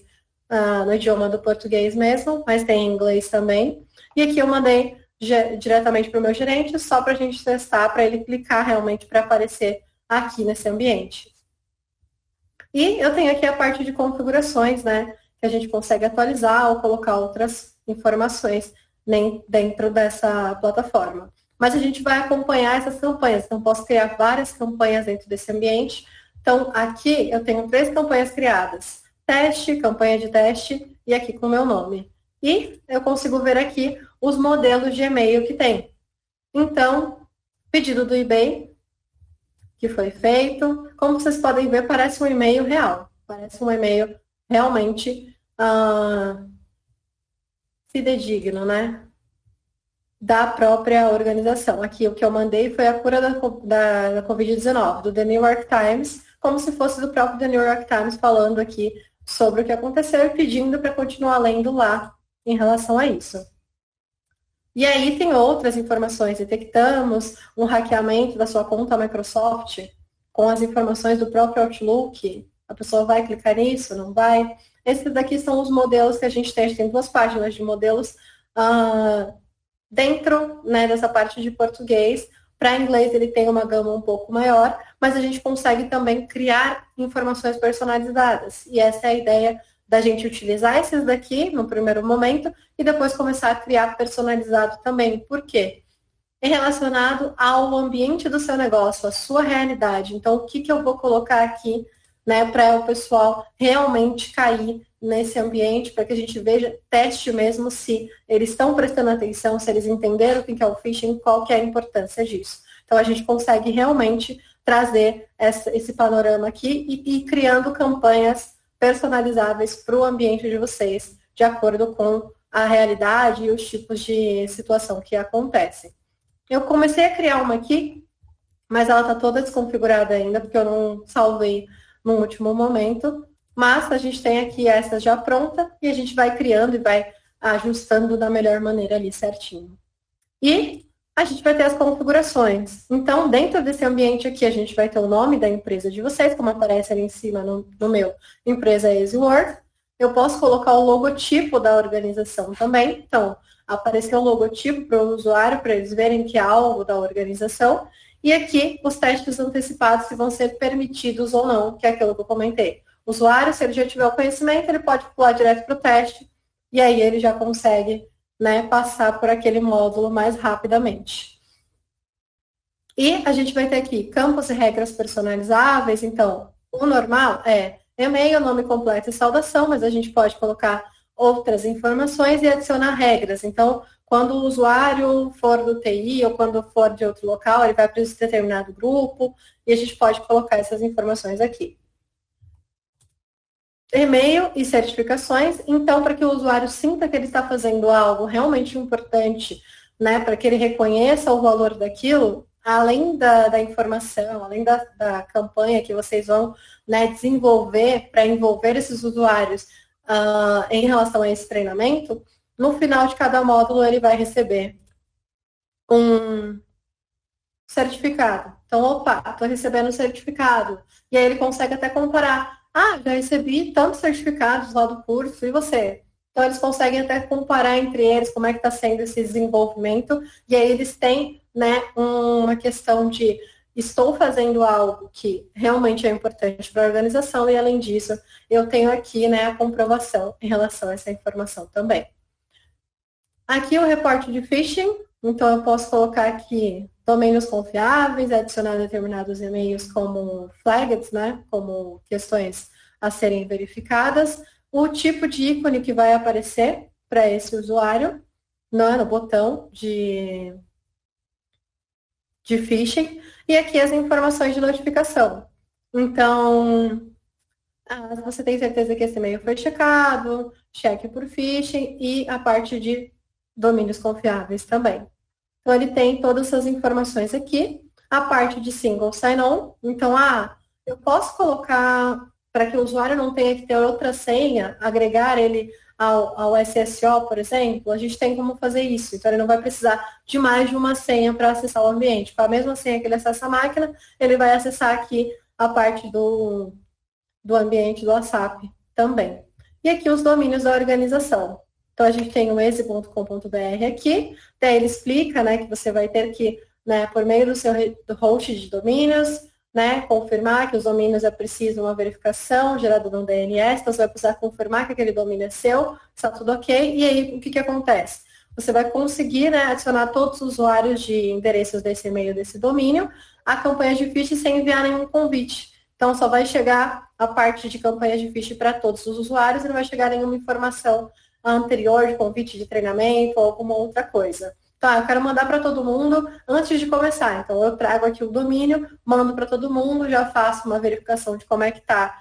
no idioma do português mesmo, mas tem em inglês também. E aqui eu mandei diretamente para o meu gerente, só para a gente testar, para ele clicar realmente para aparecer aqui nesse ambiente. E eu tenho aqui a parte de configurações, né, que a gente consegue atualizar ou colocar outras informações dentro dessa plataforma. Mas a gente vai acompanhar essas campanhas, então posso criar várias campanhas dentro desse ambiente. Então, aqui eu tenho 3 campanhas criadas. Teste, campanha de teste e aqui com o meu nome. E eu consigo ver aqui os modelos de e-mail que tem. Então, pedido do eBay, que foi feito. Como vocês podem ver, parece um e-mail real. Parece um e-mail realmente fidedigno, né? Da própria organização. Aqui o que eu mandei foi a cura da Covid-19, do The New York Times, como se fosse do próprio The New York Times falando aqui sobre o que aconteceu e pedindo para continuar lendo lá em relação a isso. E aí tem outras informações. Detectamos um hackeamento da sua conta Microsoft com as informações do próprio Outlook. A pessoa vai clicar nisso? Não vai? Esses daqui são os modelos que a gente tem 2 páginas de modelos dentro, né, dessa parte de português. Para inglês ele tem uma gama um pouco maior, mas a gente consegue também criar informações personalizadas. E essa é a ideia da gente utilizar esses daqui no primeiro momento e depois começar a criar personalizado também. Por quê? É relacionado ao ambiente do seu negócio, à sua realidade. Então, o que eu vou colocar aqui, né, para o pessoal realmente cair nesse ambiente, para que a gente veja, teste mesmo se eles estão prestando atenção, se eles entenderam o que é o phishing, qual que é a importância disso. Então, a gente consegue realmente trazer esse panorama aqui e criando campanhas personalizáveis para o ambiente de vocês, de acordo com a realidade e os tipos de situação que acontecem. Eu comecei a criar uma aqui, mas ela está toda desconfigurada ainda, porque eu não salvei no último momento. Mas a gente tem aqui essa já pronta e a gente vai criando e vai ajustando da melhor maneira ali certinho. E a gente vai ter as configurações. Então, dentro desse ambiente aqui, a gente vai ter o nome da empresa de vocês, como aparece ali em cima no meu, empresa EasyWord. Eu posso colocar o logotipo da organização também. Então, apareceu o logotipo para o usuário, para eles verem que é algo da organização. E aqui, os testes antecipados, se vão ser permitidos ou não, que é aquilo que eu comentei. O usuário, se ele já tiver o conhecimento, ele pode pular direto para o teste, e aí ele já consegue, né, passar por aquele módulo mais rapidamente. E a gente vai ter aqui campos e regras personalizáveis. Então, o normal é e-mail, nome completo e saudação, mas a gente pode colocar outras informações e adicionar regras. Então, quando o usuário for do TI ou quando for de outro local, ele vai para esse determinado grupo e a gente pode colocar essas informações aqui. E-mail e certificações. Então, para que o usuário sinta que ele está fazendo algo realmente importante, né, para que ele reconheça o valor daquilo, além da informação, além da campanha que vocês vão, né, desenvolver para envolver esses usuários em relação a esse treinamento, no final de cada módulo ele vai receber um certificado. Então, opa, estou recebendo um certificado. E aí ele consegue até comparar. Ah, já recebi tantos certificados lá do curso, e você? Então, eles conseguem até comparar entre eles como é que está sendo esse desenvolvimento. E aí eles têm, né, uma questão de estou fazendo algo que realmente é importante para a organização e, além disso, eu tenho aqui, né, a comprovação em relação a essa informação também. Aqui o reporte de phishing, então eu posso colocar aqui domínios confiáveis, adicionar determinados e-mails como flags, né, como questões a serem verificadas, o tipo de ícone que vai aparecer para esse usuário, no botão de phishing, e aqui as informações de notificação. Então, você tem certeza que esse e-mail foi checado, cheque por phishing e a parte de domínios confiáveis também. Então, ele tem todas essas informações aqui. A parte de single sign-on. Então, eu posso colocar, para que o usuário não tenha que ter outra senha, agregar ele ao SSO, por exemplo, a gente tem como fazer isso. Então, ele não vai precisar de mais de uma senha para acessar o ambiente. Com a mesma senha que ele acessa a máquina, ele vai acessar aqui a parte do ambiente do WhatsApp também. E aqui os domínios da organização. Então, a gente tem o easy.com.br aqui, daí ele explica, né, que você vai ter que, né, por meio do seu host de domínios, né, confirmar que os domínios é preciso uma verificação gerada no DNS, então você vai precisar confirmar que aquele domínio é seu, está tudo ok, e aí o que acontece? Você vai conseguir, né, adicionar todos os usuários de endereços desse e-mail, desse domínio, a campanha de phishing sem enviar nenhum convite. Então, só vai chegar a parte de campanha de phishing para todos os usuários e não vai chegar nenhuma informação anterior de convite de treinamento ou alguma outra coisa. Então, eu quero mandar para todo mundo antes de começar. Então, eu trago aqui o domínio, mando para todo mundo, já faço uma verificação de como é que está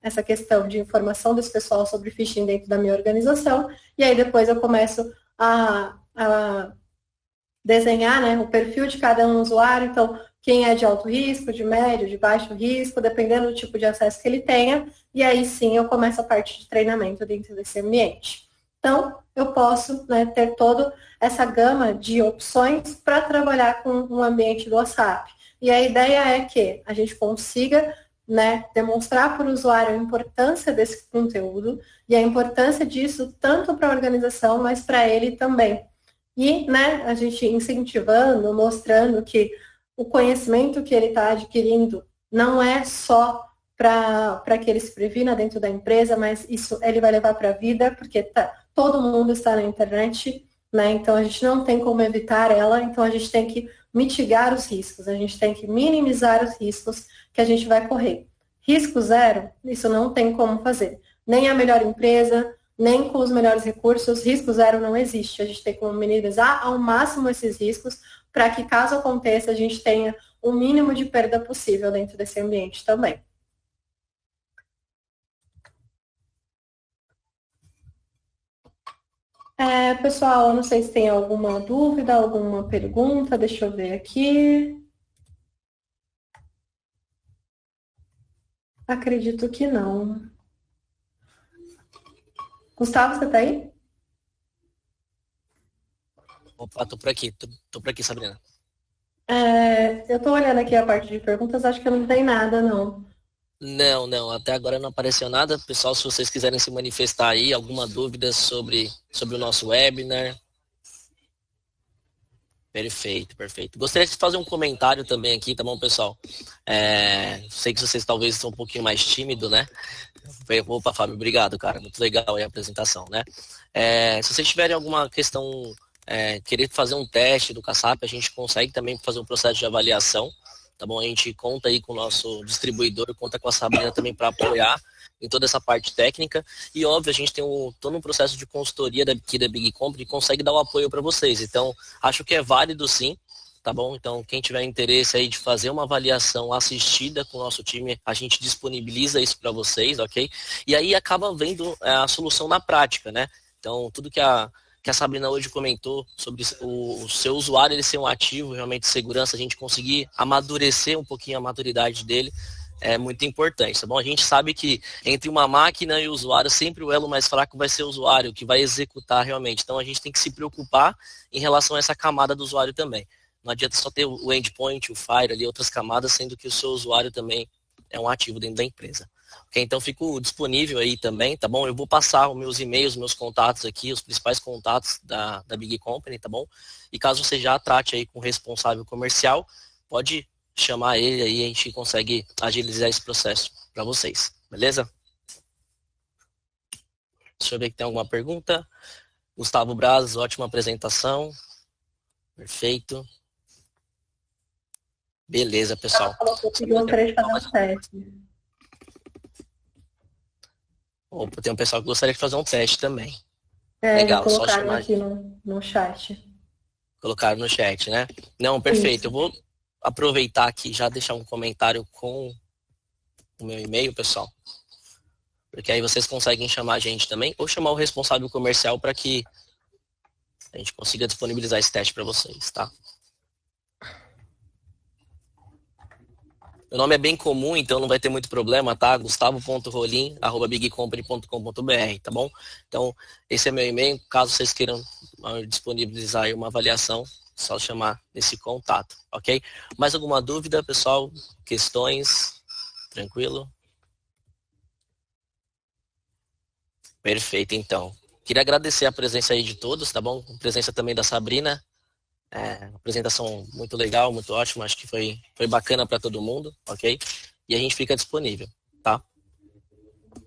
essa questão de informação desse pessoal sobre phishing dentro da minha organização. E aí, depois eu começo a desenhar, né, o perfil de cada um usuário. Então, quem é de alto risco, de médio, de baixo risco, dependendo do tipo de acesso que ele tenha, e aí sim eu começo a parte de treinamento dentro desse ambiente. Então, eu posso, né, ter toda essa gama de opções para trabalhar com um ambiente do WhatsApp. E a ideia é que a gente consiga, né, demonstrar para o usuário a importância desse conteúdo e a importância disso tanto para a organização, mas para ele também. E, né, a gente incentivando, mostrando que o conhecimento que ele está adquirindo não é só para que ele se previna dentro da empresa, mas isso ele vai levar para a vida, porque todo mundo está na internet, né? Então a gente não tem como evitar ela, então a gente tem que mitigar os riscos, a gente tem que minimizar os riscos que a gente vai correr. Risco zero, isso não tem como fazer. Nem a melhor empresa, nem com os melhores recursos, risco zero não existe. A gente tem que minimizar ao máximo esses riscos para que, caso aconteça, a gente tenha o mínimo de perda possível dentro desse ambiente também. Pessoal, eu não sei se tem alguma dúvida, alguma pergunta, deixa eu ver aqui. Acredito que não. Gustavo, você tá aí? Opa, tô por aqui, tô por aqui, Sabrina. Eu tô olhando aqui a parte de perguntas, acho que não tem nada, não. Não, até agora não apareceu nada. Pessoal, se vocês quiserem se manifestar aí, alguma dúvida sobre o nosso webinar. Perfeito. Gostaria de fazer um comentário também aqui, tá bom, pessoal? Sei que vocês talvez são um pouquinho mais tímidos, né? Opa, Fábio, obrigado, cara. Muito legal aí a apresentação, né? Se vocês tiverem alguma questão, querer fazer um teste do Cassap, a gente consegue também fazer um processo de avaliação, tá bom? A gente conta aí com o nosso distribuidor, conta com a Sabrina também para apoiar em toda essa parte técnica. E, óbvio, a gente tem todo um processo de consultoria aqui da Big Company e consegue dar o apoio para vocês. Então, acho que é válido sim, tá bom? Então, quem tiver interesse aí de fazer uma avaliação assistida com o nosso time, a gente disponibiliza isso para vocês, ok? E aí acaba vendo a solução na prática, né? Então, tudo que a Sabrina hoje comentou sobre o seu usuário ele ser um ativo realmente de segurança, a gente conseguir amadurecer um pouquinho a maturidade dele, é muito importante, tá bom? A gente sabe que entre uma máquina e o usuário, sempre o elo mais fraco vai ser o usuário, que vai executar realmente. Então, a gente tem que se preocupar em relação a essa camada do usuário também. Não adianta só ter o endpoint, o Fire ali, outras camadas, sendo que o seu usuário também é um ativo dentro da empresa. Okay, então, fico disponível aí também, tá bom? Eu vou passar os meus e-mails, meus contatos aqui, os principais contatos da Big Company, tá bom? E caso você já trate aí com o responsável comercial, pode chamar ele aí, a gente consegue agilizar esse processo para vocês, beleza? Deixa eu ver que tem alguma pergunta. Gustavo Braz, ótima apresentação. Perfeito. Beleza, pessoal. Eu gostaria de fazer um teste. Opa, tem um pessoal que gostaria de fazer um teste também. Legal, só chamar aqui no chat. Colocaram no chat, né? Não, perfeito. Isso. Eu vou aproveitar aqui e já deixar um comentário com o meu e-mail, pessoal. Porque aí vocês conseguem chamar a gente também, ou chamar o responsável comercial para que a gente consiga disponibilizar esse teste para vocês, tá? Meu nome é bem comum, então não vai ter muito problema, tá? gustavo.rolim@bigcompany.com.br, tá bom? Então, esse é meu e-mail. Caso vocês queiram disponibilizar aí uma avaliação, só chamar nesse contato, ok? Mais alguma dúvida, pessoal? Questões? Tranquilo? Perfeito, então. Queria agradecer a presença aí de todos, tá bom? A presença também da Sabrina. Apresentação muito legal, muito ótima. Acho que foi bacana para todo mundo, ok? E a gente fica disponível, tá?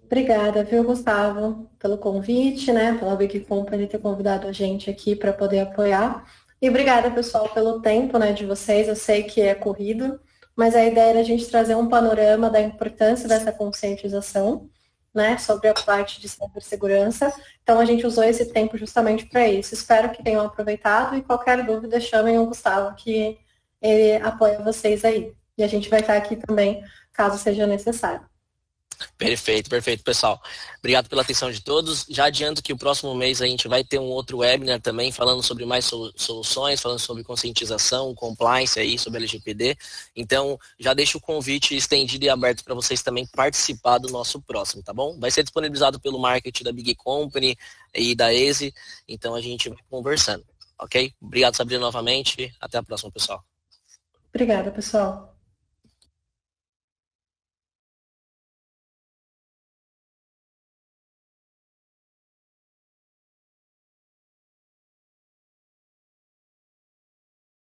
Obrigada, viu, Gustavo, pelo convite, né? Pela Big Company ter convidado a gente aqui para poder apoiar. E obrigada, pessoal, pelo tempo, né, de vocês. Eu sei que é corrido, mas a ideia era a gente trazer um panorama da importância dessa conscientização, né, sobre a parte de cibersegurança. Então, a gente usou esse tempo justamente para isso. Espero que tenham aproveitado e qualquer dúvida, chamem o Gustavo, que ele apoia vocês aí. E a gente vai estar aqui também, caso seja necessário. Perfeito, pessoal. Obrigado pela atenção de todos. Já adianto que o próximo mês a gente vai ter um outro webinar também, falando sobre mais soluções, falando sobre conscientização, compliance aí, sobre LGPD. Então, já deixo o convite estendido e aberto para vocês também participar do nosso próximo, tá bom? Vai ser disponibilizado pelo marketing da Big Company e da EASY, então a gente vai conversando, ok? Obrigado, Sabrina, novamente. Até a próxima, pessoal. Obrigada, pessoal.